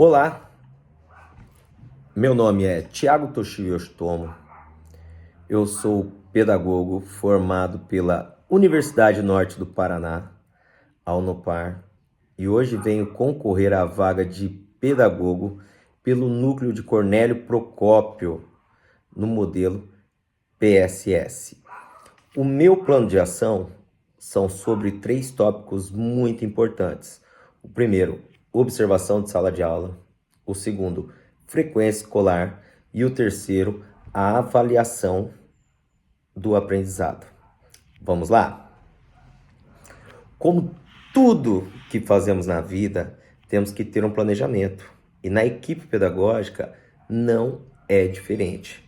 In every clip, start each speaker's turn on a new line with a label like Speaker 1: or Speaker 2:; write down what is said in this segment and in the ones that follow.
Speaker 1: Olá, meu nome é Thiago Toshio Yoshitomo. Eu sou pedagogo formado pela Universidade Norte do Paraná, a Unopar, e hoje venho concorrer à vaga de pedagogo pelo núcleo de Cornélio Procópio, no modelo PSS. O meu plano de ação são sobre 3 tópicos muito importantes. O primeiro, observação de sala de aula. O segundo, frequência escolar. E o terceiro, a avaliação do aprendizado. Vamos lá? Como tudo que fazemos na vida, temos que ter um planejamento. E na equipe pedagógica não é diferente.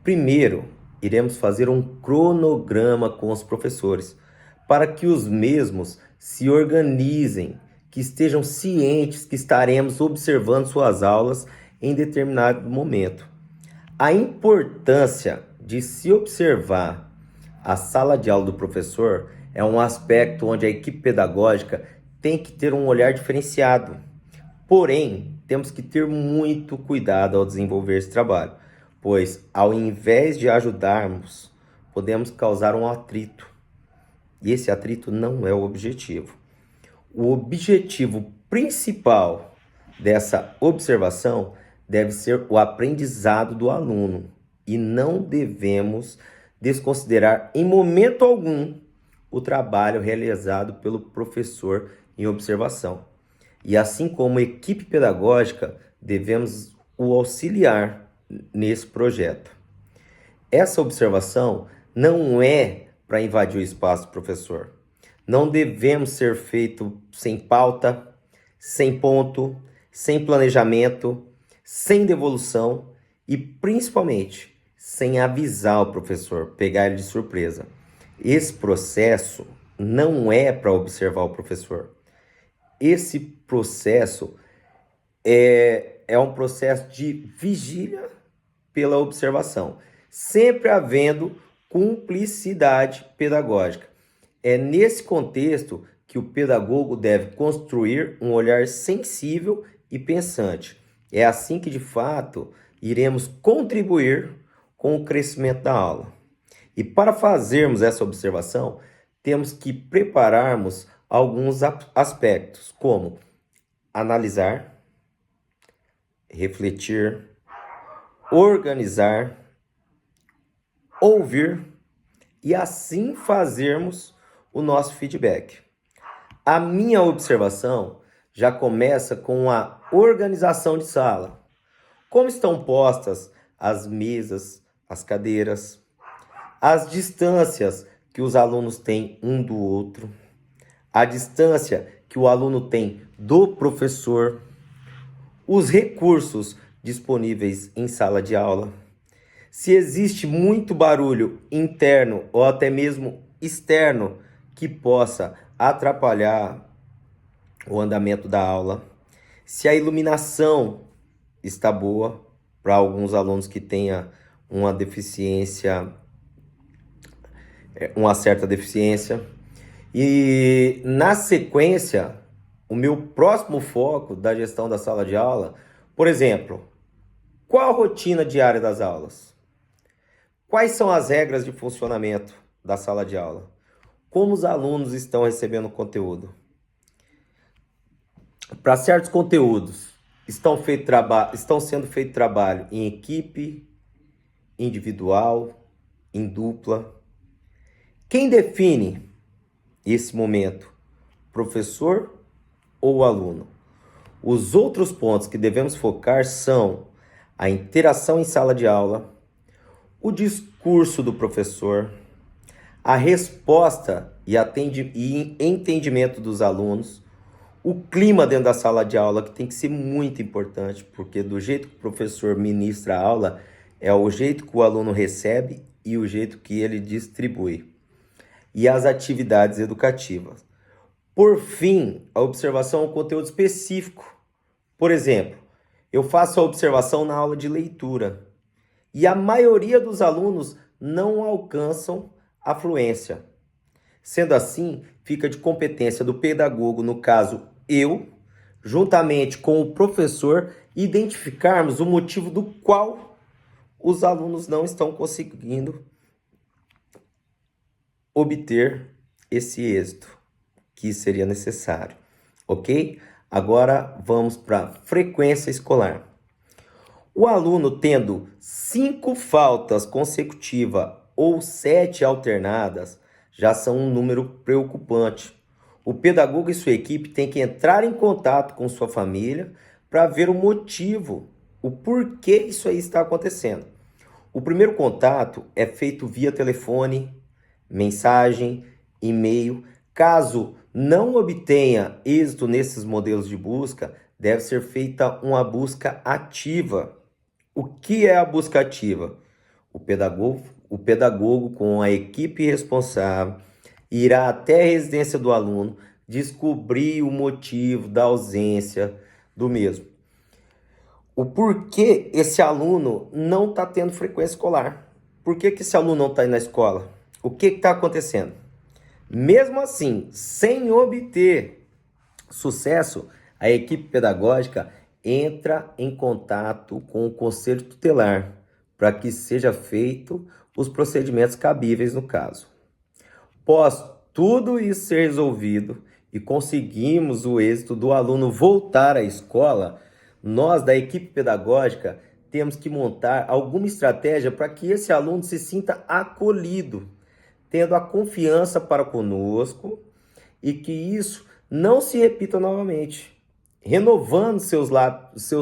Speaker 1: Primeiro, iremos fazer um cronograma com os professores, para que os mesmos se organizem, que estejam cientes que estaremos observando suas aulas em determinado momento. A importância de se observar a sala de aula do professor é um aspecto onde a equipe pedagógica tem que ter um olhar diferenciado. Porém, temos que ter muito cuidado ao desenvolver esse trabalho, pois ao invés de ajudarmos, podemos causar um atrito. E esse atrito não é o objetivo. O objetivo principal dessa observação deve ser o aprendizado do aluno e não devemos desconsiderar em momento algum o trabalho realizado pelo professor em observação. E assim como equipe pedagógica, devemos o auxiliar nesse projeto. Essa observação não é para invadir o espaço do professor. Não devemos ser feito sem pauta, sem ponto, sem planejamento, sem devolução e principalmente sem avisar o professor, pegar ele de surpresa. Esse processo não é para observar o professor. Esse processo é um processo de vigília pela observação, sempre havendo cumplicidade pedagógica. É nesse contexto que o pedagogo deve construir um olhar sensível e pensante. É assim que, de fato, iremos contribuir com o crescimento da aula. E para fazermos essa observação, temos que prepararmos alguns aspectos, como analisar, refletir, organizar, ouvir e assim fazermos o nosso feedback. A minha observação já começa com a organização de sala. Como estão postas as mesas, as cadeiras, as distâncias que os alunos têm um do outro, a distância que o aluno tem do professor, os recursos disponíveis em sala de aula, se existe muito barulho interno ou até mesmo externo que possa atrapalhar o andamento da aula, se a iluminação está boa para alguns alunos que tenham uma deficiência, uma certa deficiência. E na sequência, o meu próximo foco da gestão da sala de aula, por exemplo, qual a rotina diária das aulas? Quais são as regras de funcionamento da sala de aula? Como os alunos estão recebendo o conteúdo? Para certos conteúdos, estão sendo feito trabalho em equipe, individual, em dupla. Quem define esse momento? Professor ou aluno? Os outros pontos que devemos focar são a interação em sala de aula, o discurso do professor, a resposta e entendimento dos alunos, o clima dentro da sala de aula, que tem que ser muito importante, porque do jeito que o professor ministra a aula, é o jeito que o aluno recebe e o jeito que ele distribui. E as atividades educativas. Por fim, a observação é um conteúdo específico. Por exemplo, eu faço a observação na aula de leitura e a maioria dos alunos não alcançam a fluência. Sendo assim, fica de competência do pedagogo, no caso eu, juntamente com o professor, identificarmos o motivo do qual os alunos não estão conseguindo obter esse êxito que seria necessário, ok? Agora vamos para a frequência escolar. O aluno tendo 5 faltas consecutivas ou 7 alternadas já são um número preocupante. O pedagogo e sua equipe têm que entrar em contato com sua família para ver o motivo, o porquê isso aí está acontecendo. O primeiro contato é feito via telefone, mensagem, e-mail. Caso não obtenha êxito nesses modelos de busca, deve ser feita uma busca ativa. O que é a busca ativa? O pedagogo com a equipe responsável irá até a residência do aluno descobrir o motivo da ausência do mesmo. O porquê esse aluno não está tendo frequência escolar. Por que esse aluno não está indo na escola? O que está acontecendo? Mesmo assim, sem obter sucesso, a equipe pedagógica entra em contato com o conselho tutelar para que seja feito os procedimentos cabíveis no caso. Após tudo isso ser resolvido e conseguimos o êxito do aluno voltar à escola, nós da equipe pedagógica temos que montar alguma estratégia para que esse aluno se sinta acolhido, tendo a confiança para conosco e que isso não se repita novamente, renovando seus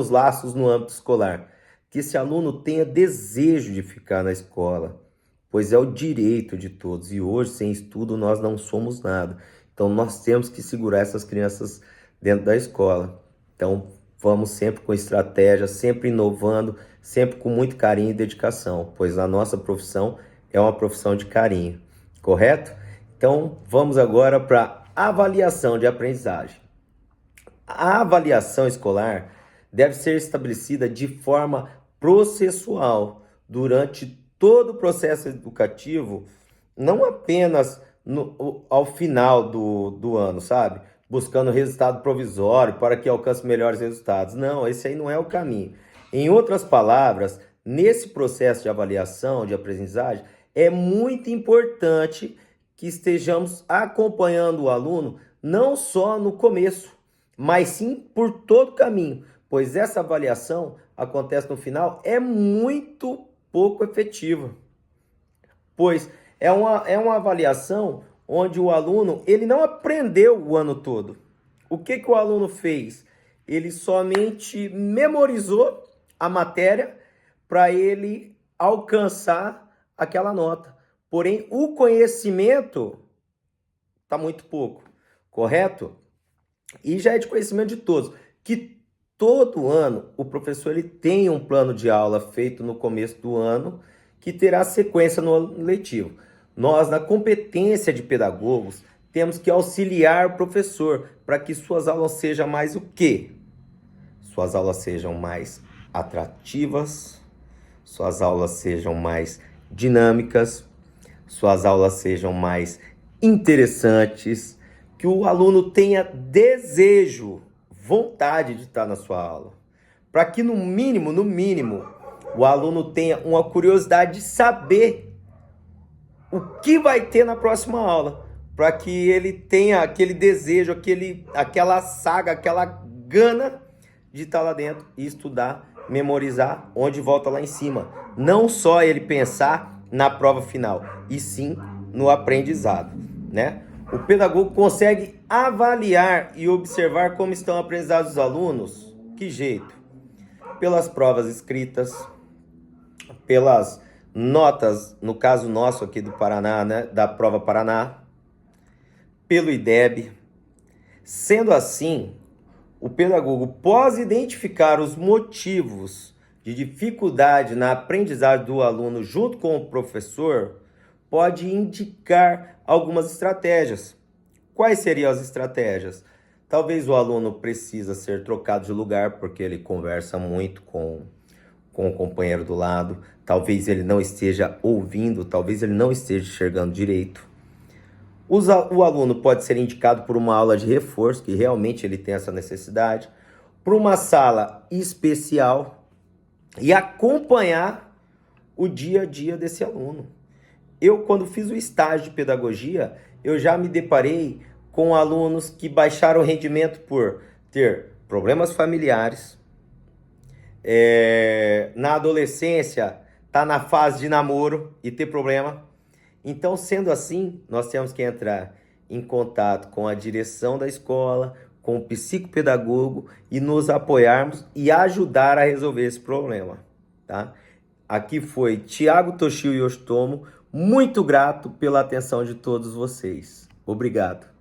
Speaker 1: laços no âmbito escolar, que esse aluno tenha desejo de ficar na escola, pois é o direito de todos e hoje sem estudo nós não somos nada. Então nós temos que segurar essas crianças dentro da escola. Então vamos sempre com estratégia, sempre inovando, sempre com muito carinho e dedicação, pois a nossa profissão é uma profissão de carinho, correto? Então vamos agora para a avaliação de aprendizagem. A avaliação escolar deve ser estabelecida de forma processual durante todo o processo educativo, não apenas ao final do ano, sabe? Buscando resultado provisório para que alcance melhores resultados. Não, esse aí não é o caminho. Em outras palavras, nesse processo de avaliação, de aprendizagem, é muito importante que estejamos acompanhando o aluno não só no começo, mas sim por todo o caminho, pois essa avaliação acontece no final, é muito pouco efetiva, pois é uma avaliação onde o aluno ele não aprendeu o ano todo. O que o aluno fez? Ele somente memorizou a matéria para ele alcançar aquela nota. Porém, o conhecimento está muito pouco, correto? E já é de conhecimento de todos, que todo ano o professor ele tem um plano de aula feito no começo do ano que terá sequência no ano letivo. Nós, na competência de pedagogos, temos que auxiliar o professor para que suas aulas sejam mais o quê? Suas aulas sejam mais atrativas, suas aulas sejam mais dinâmicas, suas aulas sejam mais interessantes, que o aluno tenha desejo, vontade de estar na sua aula. Para que no mínimo, o aluno tenha uma curiosidade de saber o que vai ter na próxima aula. Para que ele tenha aquele desejo, aquela saga, aquela gana de estar lá dentro e estudar, memorizar, onde volta lá em cima. Não só ele pensar na prova final, e sim no aprendizado, né? O pedagogo consegue avaliar e observar como estão aprendizados os alunos. Que jeito? Pelas provas escritas, pelas notas, no caso nosso aqui do Paraná, né, da prova Paraná, pelo IDEB. Sendo assim, o pedagogo, pode identificar os motivos de dificuldade na aprendizagem do aluno junto com o professor, pode indicar algumas estratégias. Quais seriam as estratégias? Talvez o aluno precisa ser trocado de lugar porque ele conversa muito com o companheiro do lado. Talvez ele não esteja ouvindo, talvez ele não esteja enxergando direito. O aluno pode ser indicado por uma aula de reforço, que realmente ele tem essa necessidade, para uma sala especial e acompanhar o dia a dia desse aluno. Eu, quando fiz o estágio de pedagogia, eu já me deparei com alunos que baixaram o rendimento por ter problemas familiares, na adolescência, tá na fase de namoro e ter problema. Então, sendo assim, nós temos que entrar em contato com a direção da escola, com o psicopedagogo e nos apoiarmos e ajudar a resolver esse problema, tá? Aqui foi Thiago Toshio Yoshitomo, muito grato pela atenção de todos vocês. Obrigado.